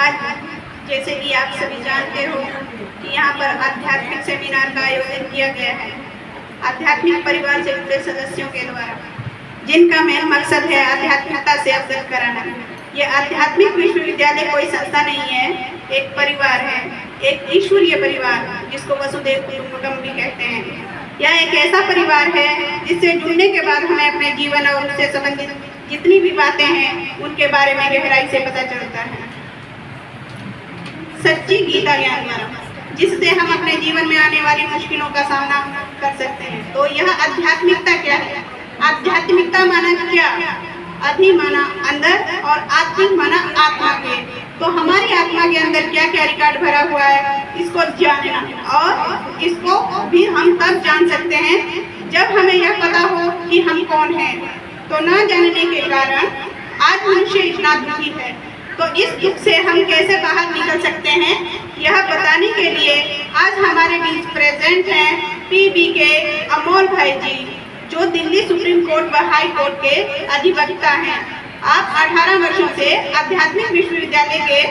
आज जैसे कि आप सभी जानते हो कि यहाँ पर आध्यात्मिक सेमिनार का आयोजन किया गया है आध्यात्मिक परिवार से जुड़े सदस्यों के द्वारा, जिनका मेन मकसद है आध्यात्मिकता से अवगत कराना। ये आध्यात्मिक विश्वविद्यालय कोई संस्था नहीं है, एक परिवार है, एक ईश्वरीय परिवार जिसको वसुधैव कुटुंबकम भी कहते हैं। यह एक ऐसा परिवार है जिससे जुड़ने के बाद हमें अपने जीवन और उससे संबंधित जितनी भी बातें हैं उनके बारे में गहराई से पता चलता है। सच्ची गीता ज्ञान द्वारा, जिससे हम अपने जीवन में आने वाली मुश्किलों का सामना कर सकते हैं। तो यह आध्यात्मिकता क्या है? आध्यात्मिकता माना क्या? अधि माना अंदर और आत्मिक माना आत्मा के। तो हमारी आत्मा के अंदर क्या क्या रिकॉर्ड भरा हुआ है, इसको जानना, और इसको भी हम तब जान सकते हैं जब हमें यह पता हो कि हम कौन हैं। तो न जानने के कारण आज मनुष्य इतना दुखी है। तो इस दुख से हम कैसे बाहर निकल सकते हैं, यह बताने के लिए आज हमारे बीच प्रेजेंट हैं पीबी के अमोल भाई जी, जो दिल्ली सुप्रीम कोर्ट व हाई कोर्ट के अधिवक्ता हैं। आप 18 वर्षों से आध्यात्मिक विश्वविद्यालय के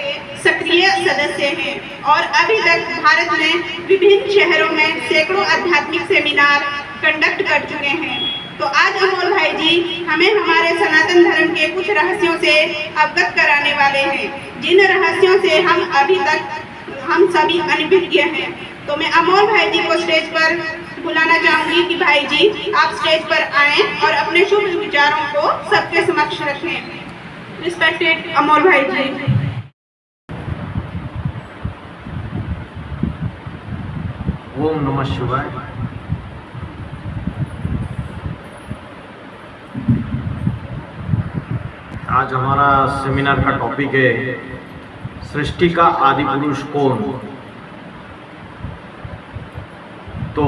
सक्रिय सदस्य हैं और अभी तक भारत में विभिन्न शहरों में सैकड़ों आध्यात्मिक सेमिनार कंडक्ट कर चुके हैं। तो आज अमोल भाई जी हमें हमारे सनातन धर्म के कुछ रहस्यों से अवगत कराने वाले हैं, जिन रहस्यों से हम सभी अनभिज्ञ हैं। तो मैं अमोल भाई जी को स्टेज पर बुलाना चाहूंगी कि भाई जी आप स्टेज पर आएं और अपने शुभ विचारों को सबके समक्ष रखें। रिस्पेक्टेड अमोल भाई जी। ओम नमः शिवाय। आज हमारा सेमिनार का टॉपिक है सृष्टि का आदि पुरुष कौन। तो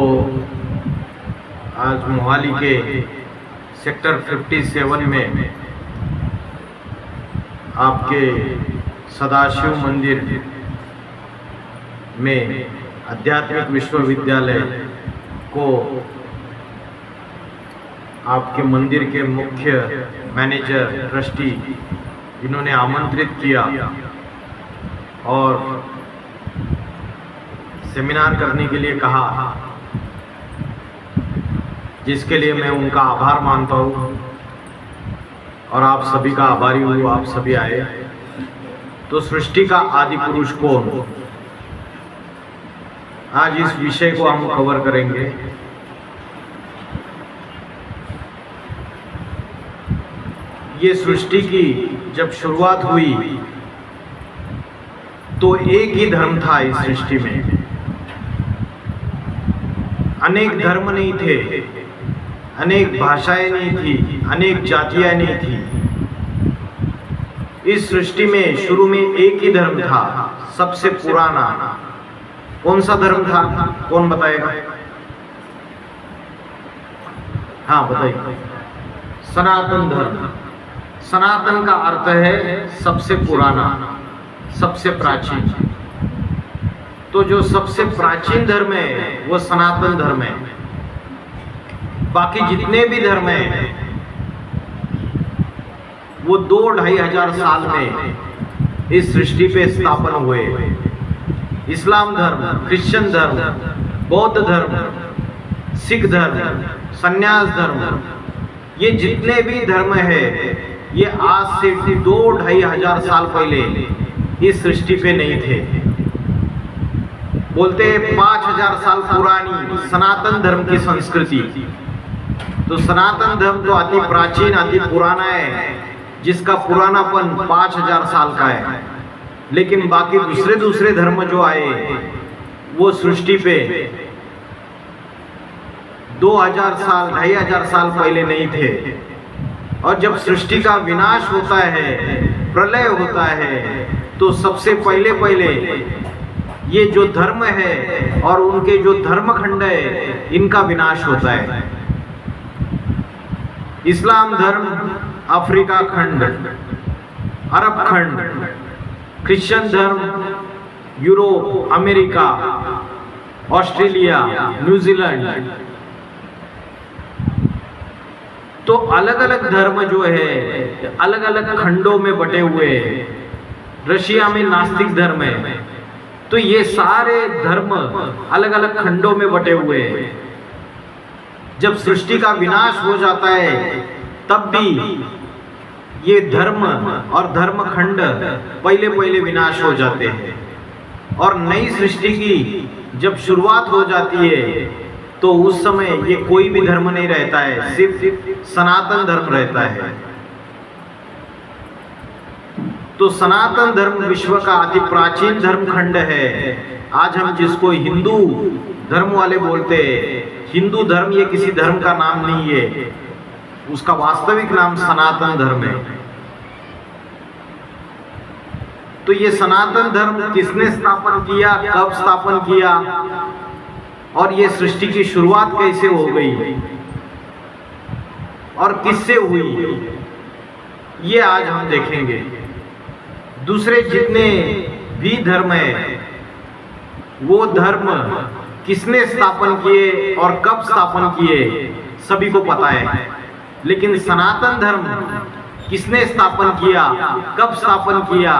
आज मोहाली के सेक्टर 57 में आपके सदाशिव मंदिर में आध्यात्मिक विश्वविद्यालय को आपके मंदिर के मुख्य मैनेजर ट्रस्टी इन्होंने आमंत्रित किया और सेमिनार करने के लिए कहा, जिसके लिए मैं उनका आभार मानता हूँ और आप सभी का आभारी हूँ। आप सभी आए। तो सृष्टि का आदि पुरुष कौन, आज इस विषय को हम कवर करेंगे। ये सृष्टि की जब शुरुआत हुई तो एक ही धर्म था इस सृष्टि में, अनेक धर्म नहीं थे, अनेक भाषाएं नहीं थी, अनेक जातियां नहीं थी। इस सृष्टि में शुरू में एक ही धर्म था, सबसे पुराना। कौन सा धर्म था, कौन बताएगा? हाँ बताइए। सनातन धर्म। सनातन का अर्थ है सबसे पुराना, सबसे प्राचीन। तो जो सबसे प्राचीन धर्म है वो सनातन धर्म है। बाकी जितने भी धर्म हैं वो 2-2.5 हजार साल में इस सृष्टि पे स्थापन हुए। इस्लाम धर्म, क्रिश्चियन धर्म, बौद्ध धर्म, सिख धर्म, संन्यास धर्म, ये जितने भी धर्म है ये आज से 2-2.5 हजार साल पहले इस सृष्टि पे नहीं थे। बोलते हैं 5000 साल पुरानी सनातन धर्म की संस्कृति। तो सनातन धर्म तो अति प्राचीन, अति पुराना है, जिसका पुरानापन 5000 साल का है। लेकिन बाकी दूसरे धर्म जो आए वो सृष्टि पे 2000 साल, 2500 साल पहले नहीं थे। और जब सृष्टि का विनाश होता है, प्रलय होता है, तो सबसे पहले ये जो धर्म है और उनके जो धर्मखंड है इनका विनाश होता है। इस्लाम धर्म अफ्रीका खंड, अरब खंड, क्रिश्चियन धर्म यूरोप, अमेरिका, ऑस्ट्रेलिया, न्यूजीलैंड। तो अलग अलग धर्म जो है अलग अलग खंडों में बटे हुए हैं। रशिया में नास्तिक धर्म है। तो ये सारे धर्म अलग अलग खंडों में बटे हुए हैं। जब सृष्टि का विनाश हो जाता है तब भी ये धर्म और धर्म खंड पहले पहले विनाश हो जाते हैं, और नई सृष्टि की जब शुरुआत हो जाती है तो उस समय ये कोई भी धर्म नहीं रहता है, सिर्फ सनातन धर्म रहता है। तो सनातन धर्म विश्व का अति प्राचीन धर्म खंड है। आज हम जिसको हिंदू धर्म वाले बोलते हैं, हिंदू धर्म ये किसी धर्म का नाम नहीं है, उसका वास्तविक नाम सनातन धर्म है। तो ये सनातन धर्म किसने स्थापन किया, कब स्थापन किया, और ये सृष्टि की शुरुआत कैसे हो गई और किससे हुई, ये आज हम देखेंगे। दूसरे जितने भी धर्म है वो धर्म किसने स्थापन किए और कब स्थापन किए सभी को पता है, लेकिन सनातन धर्म किसने स्थापन किया, कब स्थापन किया,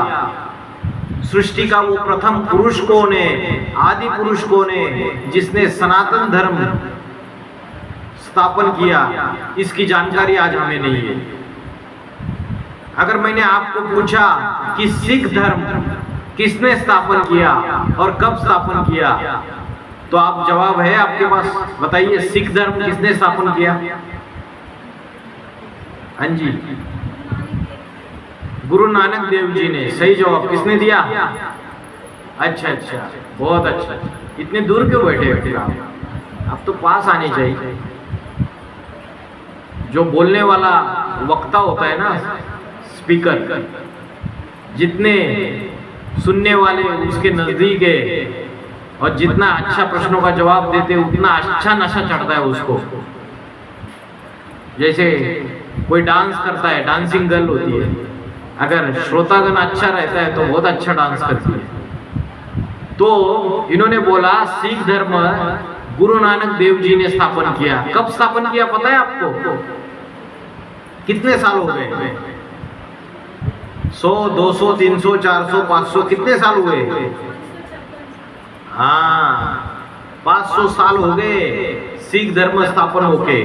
सृष्टि का वो प्रथम पुरुष कौन है, आदि पुरुष कौन है जिसने सनातन धर्म स्थापन किया, इसकी जानकारी आज हमें नहीं है। अगर मैंने आपको पूछा कि सिख धर्म किसने स्थापन किया और कब स्थापन किया, तो आप जवाब है आपके पास, बताइए सिख धर्म किसने स्थापन किया? हाँ जी, गुरु नानक देव जी ने। सही जवाब किसने दिया? अच्छा अच्छा, बहुत अच्छा। इतने दूर क्यों बैठे बैठे आप तो पास आने चाहिए। जो बोलने वाला वक्ता होता है ना, स्पीकर, जितने सुनने वाले उसके नजदीक है और जितना अच्छा प्रश्नों का जवाब देते उतना अच्छा नशा चढ़ता है उसको। जैसे कोई डांस करता है, डांसिंग गर्ल होती है, अगर श्रोतागण अच्छा रहता है तो बहुत अच्छा डांस करती है। तो इन्होंने बोला सिख धर्म गुरु नानक देव जी ने स्थापन किया। कब स्थापन किया पता है आपको? कितने साल हो गए? 100, 200, 300, 400, 500, कितने साल हुए? हाँ, 500 साल हो गए सिख धर्म स्थापन होके।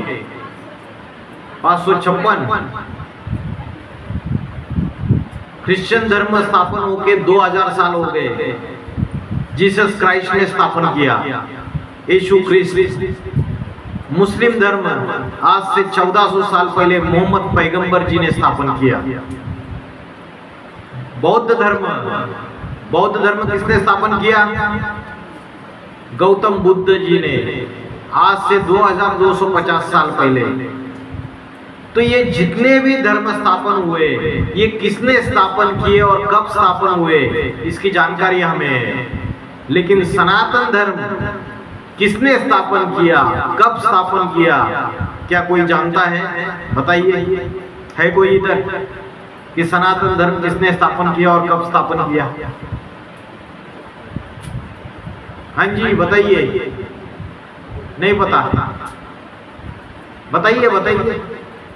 556 क्रिश्चियन धर्म स्थापन होके 2000 साल हो गए। जीसस क्राइस्ट ने स्थापन किया, यीशु क्रिस्ट। मुस्लिम धर्म आज से 1400 साल पहले मोहम्मद पैगंबर जी ने स्थापन किया। बौद्ध धर्म किसने स्थापन किया? गौतम बुद्ध जी ने, आज से 2250 साल पहले। तो ये जितने भी धर्म स्थापन हुए ये किसने स्थापन किए और कब स्थापन हुए इसकी जानकारी हमें है, लेकिन सनातन धर्म किसने स्थापन किया, कब स्थापन किया, क्या कोई जानता है? बताइए, है कोई इधर कि सनातन धर्म किसने स्थापन किया और कब स्थापन किया? हाँ जी बताइए। नहीं पता? बताइए,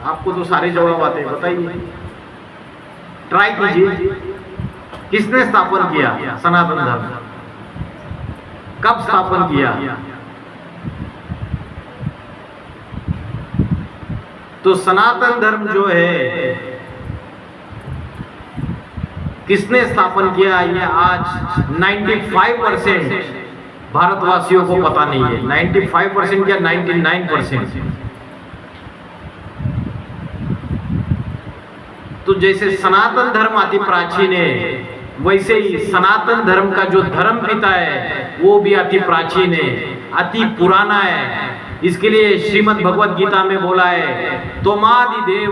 आपको तो सारे जवाब आते हैं, बताइए, ट्राई कीजिए। किसने स्थापन किया सनातन धर्म, कब स्थापन किया? तो सनातन धर्म जो है किसने स्थापन किया, ये आज 95% भारतवासियों को पता नहीं है। 95% या 99%। तो जैसे सनातन धर्म अति प्राचीन है, वैसे ही सनातन धर्म का जो धर्म पिता है वो भी अति प्राचीन है, अति पुराना है। इसके लिए श्रीमद् भगवद गीता में बोला है, तोमादि देव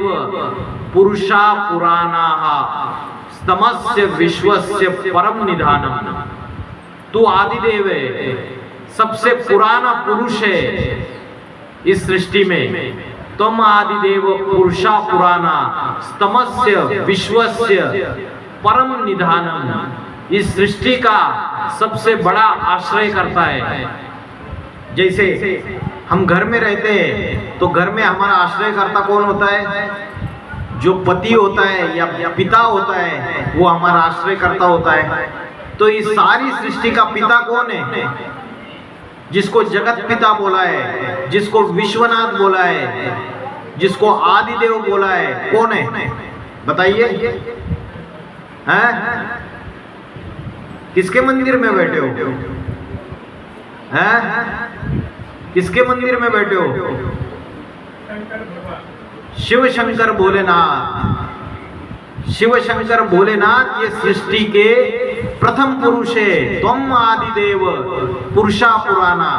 पुरुषा पुराना स्तमस्य विश्वस्य परम निधानम। तू आदिदेव है, सबसे पुराना पुरुष है इस सृष्टि में। तुम आदिदेव पुरुषा पुराना स्तमस्य विश्वस्य परम निधानम। इस सृष्टि का सबसे बड़ा आश्रय करता है। जैसे हम घर में रहते हैं तो घर में हमारा आश्रयकर्ता कौन होता है? जो पति होता है या पिता होता है वो हमारा आश्रयकर्ता होता है। तो इस सारी सृष्टि का पिता कौन है? जिसको जगत पिता बोला है, जिसको विश्वनाथ बोला है, जिसको आदिदेव बोला है, कौन है बताइए? हैं? किसके मंदिर में बैठे हो? हैं? किसके मंदिर में बैठे हो? शिव शंकर भोलेनाथ। शिव शंकर भोलेनाथ ये सृष्टि के प्रथम पुरुष है। त्वम आदिदेव पुरुषा पुराना,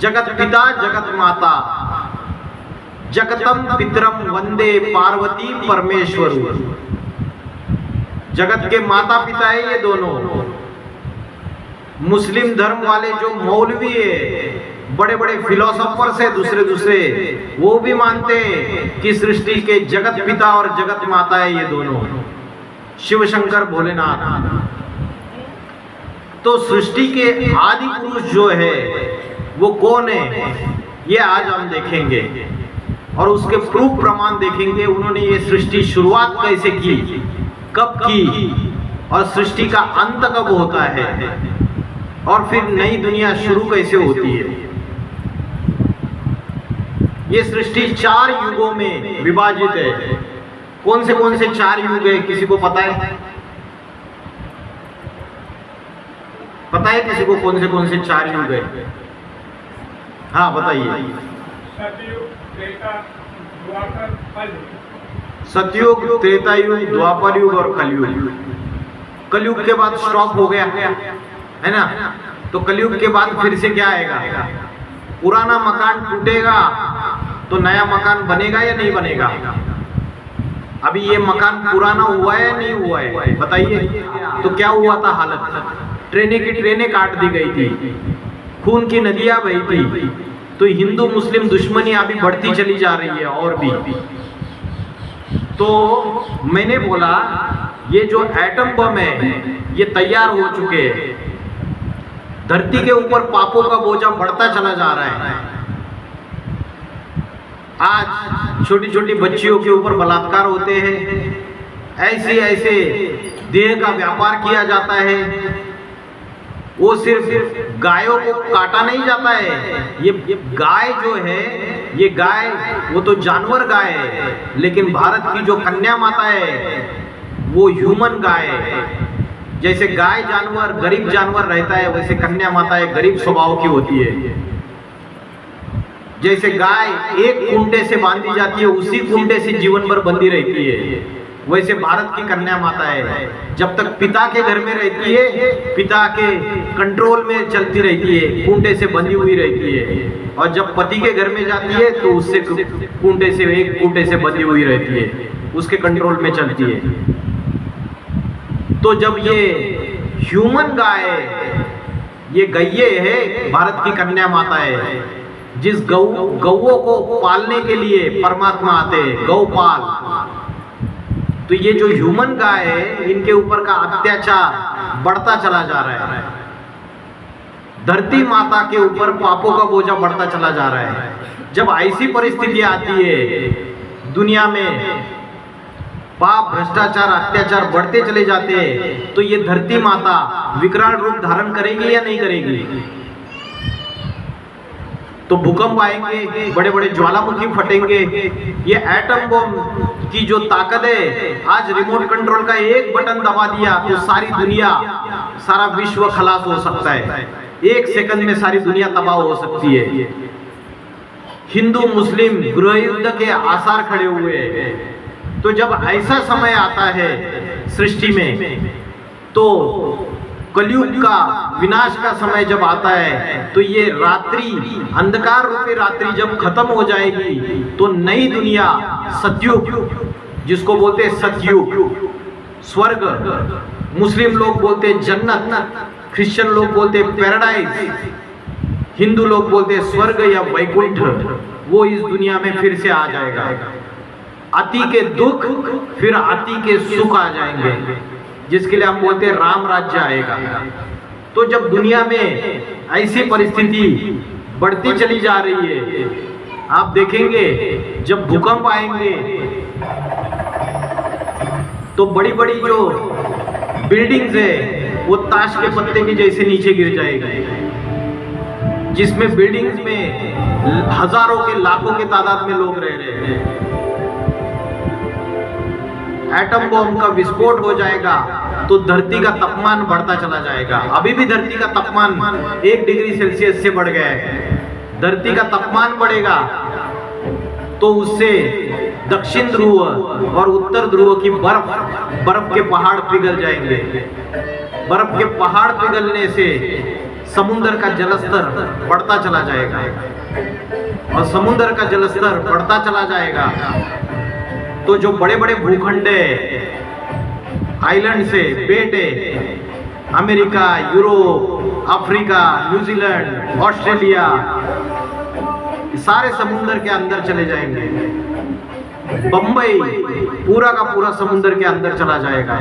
जगत पिता जगत माता, जगतम पितरम वंदे पार्वती परमेश्वर। जगत के माता पिता है ये दोनों। मुस्लिम धर्म वाले जो मौलवी है, बड़े बड़े फिलोसोफर्स है दूसरे, वो भी मानते हैं कि सृष्टि के जगत पिता और जगत माता है ये दोनों, शिव शंकर भोलेनाथ। तो सृष्टि के आदि पुरुष जो है वो कौन है, ये आज हम देखेंगे और उसके प्रूफ प्रमाण देखेंगे। उन्होंने ये सृष्टि शुरुआत कैसे की, कब की और सृष्टि का अंत कब होता है और फिर नई दुनिया शुरू कैसे होती है। ये सृष्टि 4 युगों में विभाजित है। कौन से 4 युग है, किसी को पता है? पता है किसी को कौन से 4 युग है? हाँ बताइए। सतयुग, त्रेता युग, द्वापर युग और कलयुग। कलयुग के बाद स्टॉप हो गया है ना, तो कलयुग के बाद फिर से क्या आएगा? पुराना मकान टूटेगा तो नया मकान बनेगा या नहीं बनेगा? अभी ये मकान पुराना हुआ है या नहीं हुआ है बताइए? तो क्या हुआ था हालत? ट्रेनें की ट्रेनें काट दी गई थी, खून की नदियां बही थी। तो हिंदू मुस्लिम दुश्मनी अभी बढ़ती चली जा रही है और भी। तो मैंने बोला ये जो एटम बम है ये तैयार हो चुके हैं। धरती के ऊपर पापों का बोझा बढ़ता चला जा रहा है। आज छोटी छोटी बच्चियों के ऊपर बलात्कार होते हैं, ऐसे देह का व्यापार किया जाता है। वो सिर्फ गायों को काटा नहीं जाता है, ये गाय जो है, ये गाय वो तो जानवर गाय है, लेकिन भारत की जो कन्या माता है वो ह्यूमन गाय है। जैसे गाय जानवर गरीब जानवर रहता है, वैसे कन्या माता एक गरीब स्वभाव की होती है। जैसे गाय एक कुंडे से बांधी जाती है, उसी कुंडे से जीवन भर बंधी रहती है, वैसे भारत की कन्या माता है। जब तक पिता के घर में रहती है, पिता के कंट्रोल में चलती रहती है, कुंडे से बंधी हुई रहती है, और जब पति के घर में जाती है तो उससे कुंडे से एक कुंडे से बंधी हुई रहती है, उसके कंट्रोल में चलती है। तो जब ये ह्यूमन गाय, ये गैये है, भारत की कन्या माता है, जिस गौओं को पालने के लिए परमात्मा आते हैं, गौपाल। तो ये जो ह्यूमन गाय है, इनके ऊपर का अत्याचार बढ़ता चला जा रहा है। धरती माता के ऊपर पापों का बोझा बढ़ता चला जा रहा है। जब ऐसी परिस्थिति आती है दुनिया में, पाप भ्रष्टाचार अत्याचार बढ़ते चले जाते हैं, तो ये धरती माता विकराल रूप धारण करेगी या नहीं करेगी? तो भूकंप आएंगे, बड़े बड़े ज्वालामुखी फटेंगे। ये एटम बम की जो ताकत है, आज रिमोट कंट्रोल का एक बटन दबा दिया तो सारी दुनिया, सारा विश्व खलास हो सकता है। एक सेकंड में सारी दुनिया तबाह हो सकती है। हिंदू मुस्लिम गृह युद्ध के आसार खड़े हुए हैं। तो जब ऐसा समय आता है सृष्टि में, तो कलयुग का विनाश का समय जब आता है, तो ये रात्रि, अंधकार रूपी रात्रि जब खत्म हो जाएगी, तो नई दुनिया, सतयुग जिसको बोलते हैं सतयुग, स्वर्ग, मुस्लिम लोग बोलते हैं जन्नत, क्रिश्चियन लोग बोलते हैं पैराडाइज, हिंदू लोग बोलते हैं स्वर्ग या वैकुंठ, वो इस दुनिया में फिर से आ जाएगा। अति के दुख फिर अति के सुख आ जाएंगे, जिसके लिए हम बोलते हैं राम राज्य आएगा। तो जब दुनिया में ऐसी परिस्थिति बढ़ती चली जा रही है, आप देखेंगे जब भूकंप आएंगे, तो बड़ी बड़ी जो बिल्डिंग्स है वो ताश के पत्ते के जैसे नीचे गिर जाएगी, जिसमें बिल्डिंग्स में हजारों के लाखों के तादाद में लोग रह रहे हैं। एटम बॉम्ब का विस्फोट हो जाएगा तो धरती का तापमान बढ़ता चला जाएगा। अभी भी धरती का तापमान 1 डिग्री सेल्सियस से बढ़ गया है। धरती का तापमान बढ़ेगा तो उससे दक्षिण ध्रुव और उत्तर ध्रुव की बर्फ के पहाड़ पिघल जाएंगे। बर्फ के पहाड़ पिघलने से समुद्र का जलस्तर बढ़ता चला जाएगा, और समुद्र का जलस्तर बढ़ता चला जाएगा तो जो बड़े बड़े भूखंड आइलैंड से बेटे America, Europe, Africa, New Zealand, Australia, सारे समुद्र के अंदर चले जाएंगे। बंबई पूरा का पूरा समुद्र के अंदर चला जाएगा।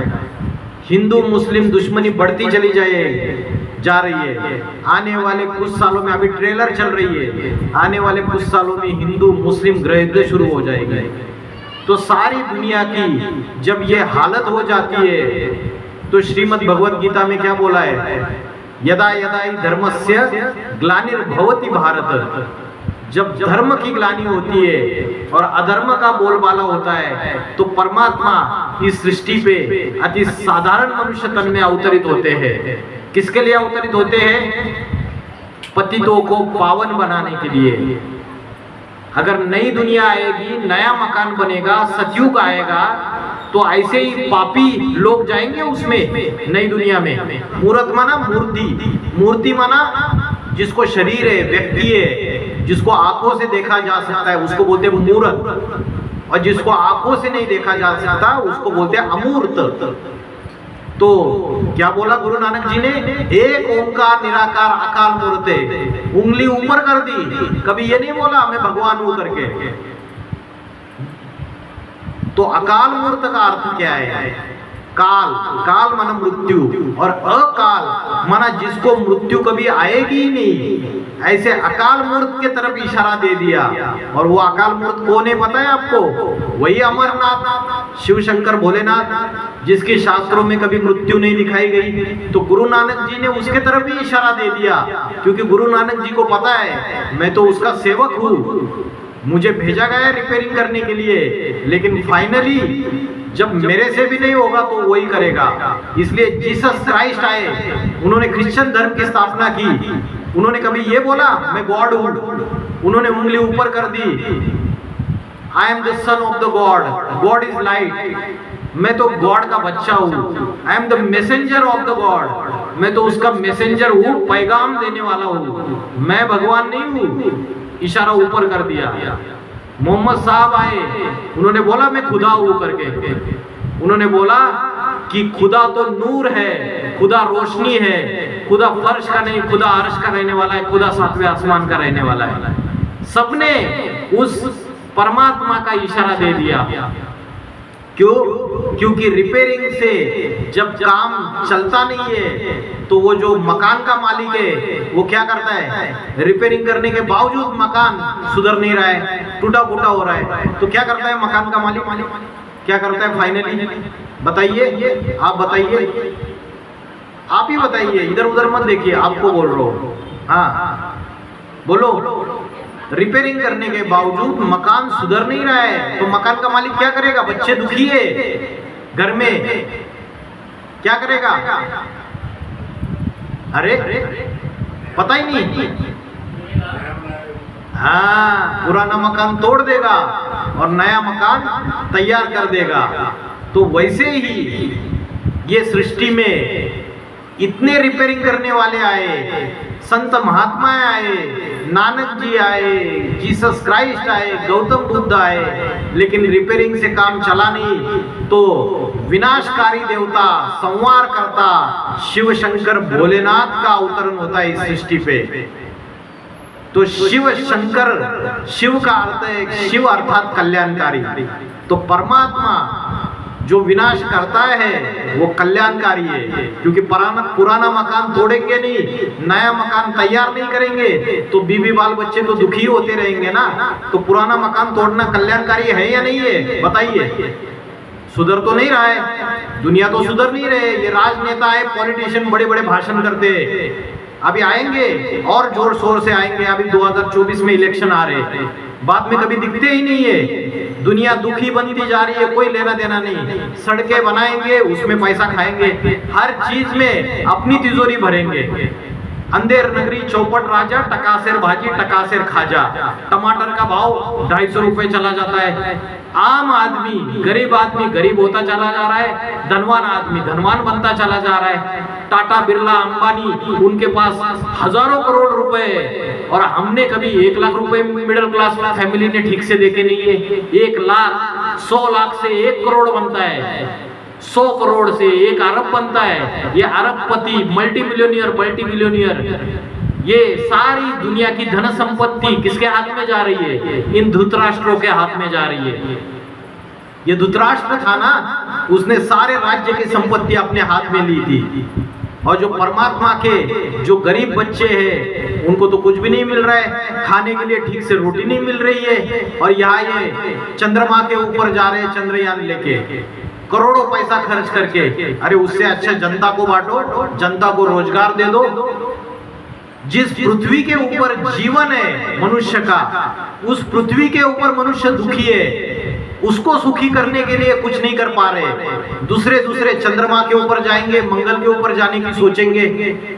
हिंदू मुस्लिम दुश्मनी बढ़ती चली जा रही है। आने वाले कुछ सालों में, अभी ट्रेलर चल रही है, आने वाले कुछ सालों में हिंदू मुस्लिम गृह युद्ध शुरू हो जाएगी। तो सारी दुनिया की जब ये हालत हो जाती है तो श्रीमद् भगवत गीता में क्या बोला है? यदा यदा हि धर्मस्य ग्लानिर्भवति भारत। जब धर्म की ग्लानि होती है और अधर्म का बोलबाला होता है तो परमात्मा इस सृष्टि पे अति साधारण मनुष्य तन में अवतरित होते हैं। किसके लिए अवतरित होते हैं? पतितों को पावन बनाने के लिए। अगर नई दुनिया आएगी, नया मकान बनेगा, सतयुग आएगा, तो ऐसे ही पापी लोग जाएंगे उसमें, नई दुनिया में। मूर्त माना मूर्ति, मूर्ति माना जिसको शरीर है, व्यक्ति है, जिसको आंखों से देखा जा सकता है उसको बोलते हैं मूर्त, और जिसको आंखों से नहीं देखा जा सकता उसको बोलते हैं अमूर्त। तो क्या बोला गुरु नानक जी ने? एक ओंकार निराकार अकाल मूर्त है। उंगली ऊपर कर दी, कभी ये नहीं बोला मैं भगवान हूं करके। तो अकाल मूर्त का अर्थ क्या है? काल, काल माना मृत्यु, और अकाल माना जिसको मृत्यु कभी आएगी ही नहीं, ऐसे अकाल मूर्त के तरफ इशारा दे दिया। और वो अकाल मूर्त कौन है पता है आपको? वही अमरनाथ, शिव शंकर भोलेनाथ, जिसके शास्त्रों में कभी मृत्यु नहीं दिखाई गई। तो गुरु नानक जी ने उसके तरफ भी इशारा दे दिया, क्योंकि गुरु नानक जी को पता है मैं तो उसका सेवक हूँ, मुझे भेजा गया है रिपेयरिंग करने के लिए, लेकिन फाइनली जब मेरे से भी नहीं होगा तो वही करेगा। इसलिए जीसस क्राइस्ट आए, उन्होंने क्रिश्चियन धर्म की स्थापना की। उन्होंने कभी ये बोला मैं गॉड हूं? उन्होंने उंगली ऊपर कर दी, I am the son of the God, God is light, मैं तो गॉड का बच्चा हूँ। I am the messenger of the God, मैं तो उसका मैसेंजर हूँ, पैगाम देने वाला हूँ, मैं भगवान नहीं हूँ। इशारा ऊपर कर दिया। मोहम्मद साहब आए, उन्होंने बोला मैं खुदा हूं करके। उन्होंने बोला कि खुदा तो नूर है, खुदा रोशनी है, खुदा फर्श का नहीं, खुदा अर्श का रहने वाला है, खुदा सातवें आसमान का रहने वाला है। सबने उस परमात्मा का इशारा दे दिया। क्यों? क्योंकि रिपेयरिंग से जब काम चलता नहीं है तो वो जो मकान का मालिक है वो क्या करता है? रिपेयरिंग करने के बावजूद मकान सुधर नहीं रहा है, टूटा फूटा हो रहा है, तो क्या करता है मकान का मालिक? क्या करता है फाइनली? बताइए, आप बताइए, आप ही बताइए, इधर उधर मत देखिए, आपको बोल रहा हूँ। हाँ बोलो। रिपेयरिंग करने के बावजूद मकान सुधर नहीं रहा है तो मकान का मालिक क्या करेगा? बच्चे दुखी है घर में, क्या करेगा? अरे पता ही नहीं। हाँ, पुराना मकान तोड़ देगा और नया मकान तैयार कर देगा। तो वैसे ही ये सृष्टि में इतने रिपेयरिंग करने वाले आए, संत महात्मा आए, नानक जी आए, जीसस क्राइस्ट आए, गौतम बुद्ध आए, लेकिन रिपेयरिंग से काम चला नहीं तो विनाशकारी देवता, संहार करता शिव शंकर भोलेनाथ का अवतरण होता है इस सृष्टि पे। तो शिव शंकर, शिव का अर्थ है शिव अर्थात कल्याणकारी। तो परमात्मा जो विनाश करता है वो कल्याणकारी है, क्योंकि पुराना मकान तोड़ेंगे नहीं, नया मकान तैयार नहीं करेंगे तो बीवी बाल बच्चे तो दुखी होते रहेंगे ना। तो पुराना मकान तोड़ना कल्याणकारी है या नहीं है? बताइए। सुधर तो नहीं रहा है, दुनिया तो सुधर नहीं रहे। ये राजनेता है, पॉलिटिशियन बड़े बड़े भाषण करते हैं, अभी आएंगे और जोर शोर से आएंगे। अभी 2024 में इलेक्शन आ रहे हैं, बाद में कभी दिखते ही नहीं है। दुनिया दुखी बनती जा रही है, कोई लेना देना नहीं। सड़कें बनाएंगे, उसमें पैसा खाएंगे, हर चीज में अपनी तिजोरी भरेंगे। अंधेर नगरी चौपट राजा, टकासेर भाजी टकासेर खाजा। टमाटर का भाव 250 रुपए चला जाता है। आम आदमी, गरीब आदमी गरीब होता चला जा रहा है, धनवान आदमी धनवान बनता चला जा रहा है। टाटा बिरला अंबानी, उनके पास हजारों करोड़ रुपए, और हमने कभी 1 लाख रुपए मिडिल क्लास फैमिली ने ठीक से देखे नहीं है। 1 लाख 100 लाख से 1 करोड़ बनता है, 100 करोड़ से 1 अरब बनता है। ये अरबपति, मल्टी बिलियनियर, ये सारी दुनिया की धन संपत्ति किसके हाथ में जा रही है? इन धृतराष्ट्रों के हाथ में जा रही है। ये धृतराष्ट्र था ना, उसने सारे राज्य की संपत्ति अपने हाथ में ली थी। और जो परमात्मा के जो गरीब बच्चे हैं, उनको तो कुछ भी नहीं मिल रहा है, खाने के लिए ठीक से रोटी नहीं मिल रही है। और यहाँ ये चंद्रमा के ऊपर जा रहे हैं चंद्रयान लेके, करोड़ों पैसा खर्च करके। अरे उससे अच्छा जनता को बांटो, जनता को रोजगार दे दो। जिस पृथ्वी के ऊपर जीवन है मनुष्य का, उस पृथ्वी के ऊपर मनुष्य दुखी है, उसको सुखी करने के लिए कुछ नहीं कर पा रहे। दूसरे चंद्रमा के ऊपर जाएंगे, मंगल के ऊपर जाने की सोचेंगे।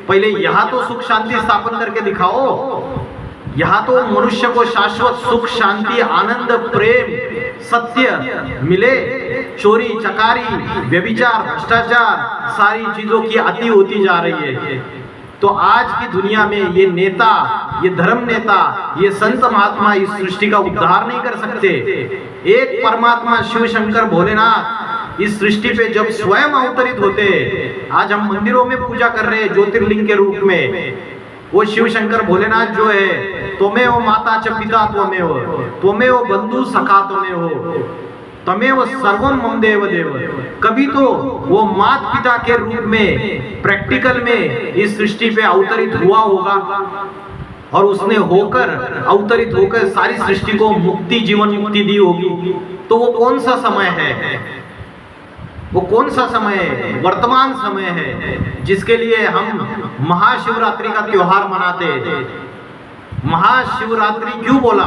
पहले यहाँ तो सुख शांति स्थापन करके दिखाओ। यहाँ तो मनुष्य को शाश्वत सुख शांति आनंद प्रेम सत्य मिले। चोरी चकारी व्यभिचार भ्रष्टाचार सारी चीजों की अति होती जा रही है। तो आज की दुनिया में ये नेता, ये धर्म नेता, ये संत महात्मा इस सृष्टि का उद्धार नहीं कर सकते। एक परमात्मा शिव शंकर भोलेनाथ इस सृष्टि पे जब स्वयं अवतरित होते, आज हम मंदिरों में पूजा कर रहे हैं ज्योतिर्लिंग के रूप में, वो शिव शंकर भोलेनाथ जो है, त्वमेव माता च पिता त्वमेव बंधु सखा त्वमेव सर्वम मम देव देव। कभी तो वो माता पिता के रूप में प्रैक्टिकल में इस सृष्टि पे अवतरित हुआ होगा, और उसने होकर अवतरित होकर सारी सृष्टि को मुक्ति जीवन मुक्ति दी होगी। तो वो कौन सा समय है? वो कौन सा समय है? वर्तमान समय है, जिसके लिए हम महाशिवरात्रि का त्योहार मनाते हैं। महाशिवरात्रि क्यों बोला?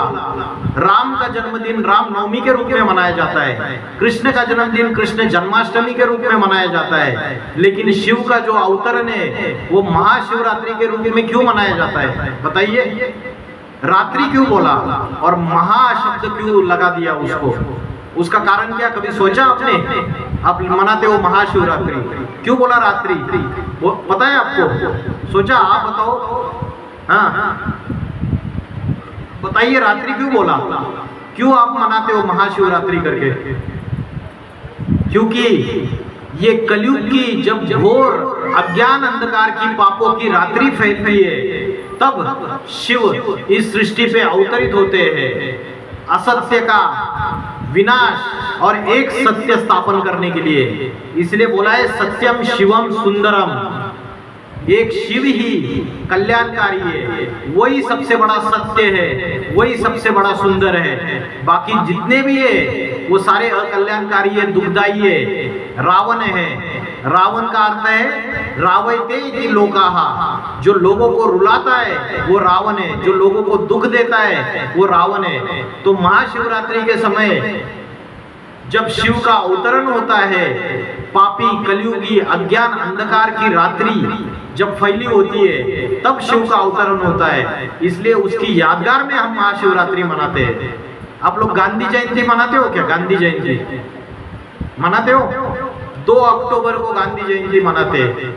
राम का जन्मदिन रामनवमी के रूप में मनाया जाता है, कृष्ण का जन्मदिन कृष्ण जन्माष्टमी के रूप में मनाया जाता है, लेकिन शिव का जो अवतरण है वो महाशिवरात्रि के रूप में क्यों मनाया जाता है? बताइए, रात्रि क्यों बोला और महाशब्द क्यों लगा दिया उसको? उसका कारण क्या, कभी सोचा आपने? आप मनाते हो महाशिवरात्रि, क्यों बोला रात्रि? वो पता है आपको? सोचा? आप बताओ। हाँ बताइए, रात्रि क्यों बोला? क्यों आप मनाते हो महाशिवरात्रि करके? क्योंकि ये कलयुग की जब घोर अज्ञान अंधकार की पापों की रात्रि फैलती है, तब शिव इस सृष्टि पे अवतरित होते हैं असत्य का विनाश और एक सत्य स्थापन करने के लिए। इसलिए बोला है सत्यम शिवम सुंदरम। एक शिव ही कल्याणकारी है, वही सबसे बड़ा सत्य है, वही सबसे बड़ा सुंदर है। बाकी जितने भी है वो सारे अकल्याणकारी है, दुखदाई है। रावण है, रावण का अर्थ है रावयते इति लोकाः, जो लोगों को रुलाता है वो रावण है, जो लोगों को दुख देता है वो रावण है। तो महाशिवरात्रि के समय जब शिव का अवतरण होता है, पापी कलयुगी अज्ञान अंधकार की रात्रि जब फैली होती है, तब शिव का अवतरण होता है। इसलिए उसकी यादगार में हम महाशिवरात्रि मनाते हैं। आप लोग गांधी जयंती मनाते हो क्या? गांधी जयंती मनाते हो? 2 अक्टूबर को गांधी जयंती मनाते हैं।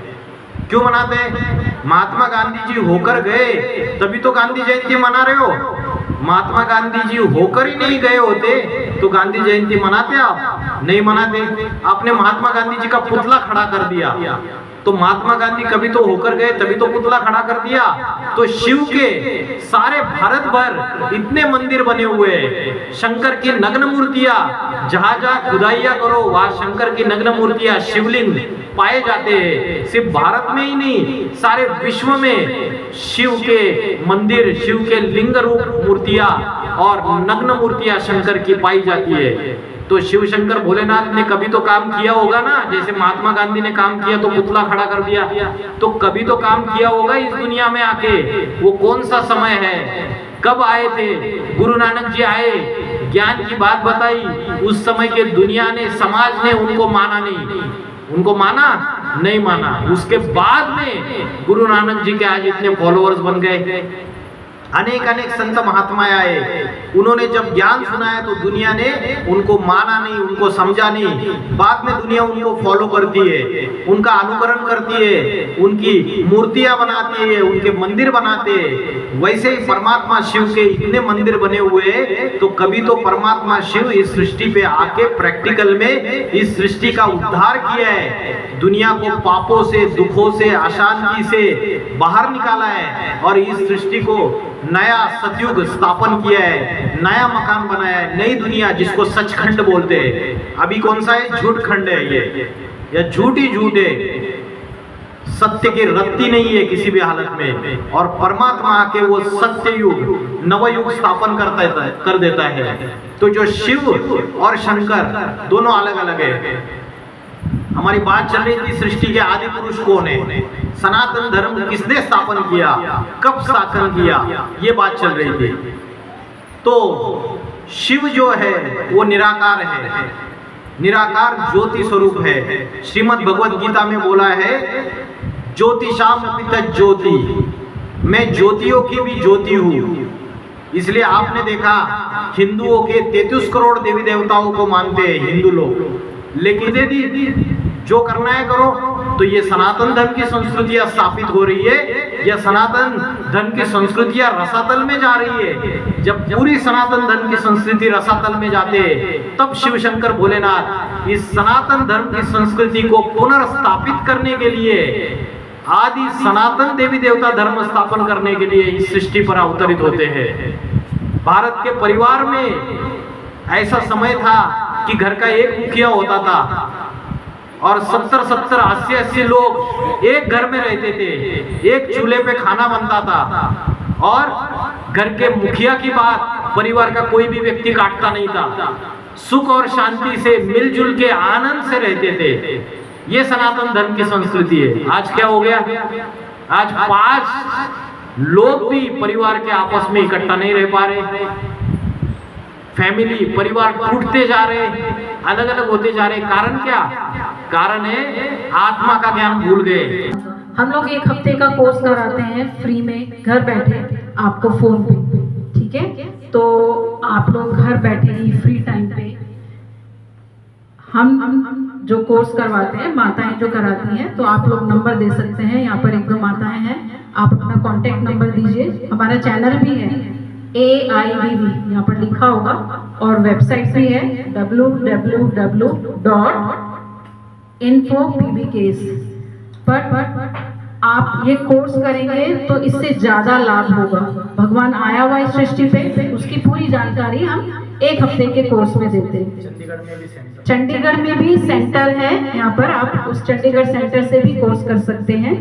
क्यों मनाते हैं? महात्मा गांधी जी होकर गए तभी तो गांधी जयंती मना रहे हो। महात्मा गांधी जी होकर ही नहीं गए होते तो गांधी जयंती मनाते आप? नहीं मनाते। आपने महात्मा गांधी जी का पुतला खड़ा कर दिया, तो महात्मा गांधी कभी तो होकर गए तभी तो पुतला खड़ा कर दिया। तो शिव के सारे भारत भर इतने मंदिर बने हुए हैं, शंकर की नग्न मूर्तियां, जहां जहां खुदाइयां करो वहां शंकर की नग्न मूर्तियां शिवलिंग पाए जाते हैं। सिर्फ भारत में ही नहीं, सारे विश्व में शिव के मंदिर, शिव के लिंग रूप मूर्तियां और नग्न मूर्तियां शंकर की पाई जाती है। तो शिव शंकर भोलेनाथ ने कभी तो काम किया होगा ना, जैसे महात्मा गांधी ने काम किया तो पुतला खड़ा कर दिया, तो कभी तो काम किया होगा इस दुनिया में आके। वो कौन सा समय है, कब आए थे? गुरु नानक जी आए, ज्ञान की बात बताई, उस समय के दुनिया ने, समाज ने उनको माना नहीं, उनको माना नहीं माना। उसके बाद में गुरु नानक जी के आज इतने फॉलोअर्स बन गए। अनेक अनेक संत महात्मा आए, उन्होंने जब ज्ञान सुनाया तो दुनिया ने उनको माना नहीं, उनको समझा नहीं। बाद में दुनिया उनको फॉलो करती है, उनका अनुकरण करती है, उनकी मूर्तियां बनाती है, उनके मंदिर बनाते हैं। वैसे ही परमात्मा शिव के इतने मंदिर बने हुए हैं, तो कभी तो परमात्मा शिव इस सृष्टि पे आके प्रैक्टिकल में इस सृष्टि का उद्धार किया है, दुनिया को पापों से, दुखों से, अशांति से बाहर निकाला है और इस सृष्टि को नया सतयुग स्थापन किया है, नया मकान बनाया है, नई दुनिया जिसको सचखंड बोलते हैं। अभी कौन सा है? झूठ खंड है ये, या झूठ ही झूठ है, सत्य की रत्ती नहीं है किसी भी हालत में। और परमात्मा आके वो सत्य युग, नवयुग स्थापन कर देता है। तो जो शिव और शंकर दोनों अलग अलग है। हमारी बात चल रही थी सृष्टि के आदि पुरुष कौन है, सनातन धर्म किसने स्थापन किया, कब स्थापन किया, ये बात चल रही थी। तो शिव जो है वो निराकार है, निराकार ज्योति स्वरूप है। श्रीमद् भगवद गीता में बोला है, ज्योतिषाम पित ज्योति, मैं ज्योतियों की भी ज्योति हूँ। इसलिए आपने देखा हिंदुओं के 33 करोड़ देवी देवताओं को मानते हैं हिंदू लोग, लेकिन यदि जो करना है करो। तो ये सनातन धर्म की संस्कृतियां स्थापित हो रही है, या सनातन धर्म की संस्कृतियां रसातल में जा रही है। जब पूरी सनातन धर्म की संस्कृति रसातल में जाते हैं, तब शिव शंकर भोलेनाथ इस सनातन धर्म की संस्कृति को पुनर्स्थापित करने के लिए, आदि सनातन देवी देवता धर्म स्थापन करने के लिए इस सृष्टि पर अवतरित होते हैं। भारत के परिवार में ऐसा समय था कि घर का एक मुखिया होता था और 70-70, 80-80 लोग एक घर में रहते थे, एक चूल्हे पे खाना बनता था और घर के मुखिया की बात परिवार का कोई भी व्यक्ति काटता नहीं था। सुख और शांति से, मिलजुल के, आनंद से रहते थे। ये सनातन धर्म की संस्कृति है। आज क्या हो गया? आज 5 लोग भी परिवार के आपस में इकट्ठा नहीं रह पा रहे, फैमिली, परिवार टूटते जा रहे, अलग अलग होते जा रहे। कारण क्या? कारण है आत्मा का ज्ञान भूल गए। हम लोग 1 हफ्ते का कोर्स कराते हैं फ्री में, घर बैठे, आपको फोन पे, ठीक है? तो आप लोग घर बैठे ही फ्री टाइम पे हम जो कोर्स करवाते हैं, माताएं जो कराती हैं, तो आप लोग नंबर दे सकते हैं। यहाँ पर 1-2 माताएं हैं, आप अपना कॉन्टेक्ट नंबर दीजिए। हमारा चैनल भी है AIVV, यहाँ पर लिखा होगा, और वेबसाइट भी है www.info.bbks पर आप ये कोर्स करेंगे तो इससे ज्यादा लाभ होगा। भगवान आया हुआ इस सृष्टि पे, उसकी पूरी जानकारी हम 1 हफ्ते के कोर्स में देते हैं। चंडीगढ़ में भी सेंटर है, यहाँ पर आप उस चंडीगढ़ सेंटर से भी कोर्स कर सकते हैं,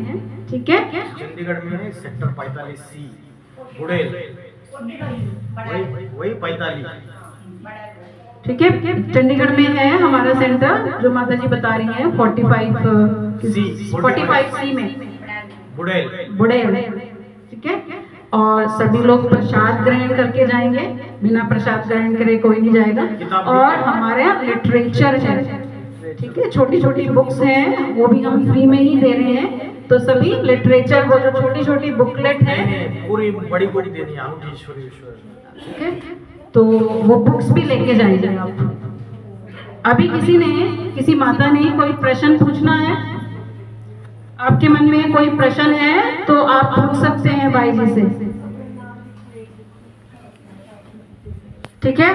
ठीक है? चंडीगढ़ में सेक्टर 45C बुड़ेल, वही 45, ठीक है? चंडीगढ़ में है हमारा सेंटर, जो माता जी बता रही हैं 45C में बुड़ेल, ठीक है? और सभी लोग प्रसाद ग्रहण करके जाएंगे, बिना प्रसाद ग्रहण करे कोई नहीं जाएगा। और हमारे यहाँ लिटरेचर है, ठीक है? छोटी छोटी बुक्स हैं, वो भी हम फ्री में ही दे रहे हैं। तो सभी लिटरेचर, वो जो छोटी छोटी बुकलेट है, पूरी बड़ी बड़ी देनी है, ठीक है? तो वो बुक्स भी लेके जाएंगे आप। अभी किसी माता ने कोई प्रश्न पूछना है, आपके मन में कोई प्रश्न है तो आप पूछ सकते हैं भाई जी से, ठीक है?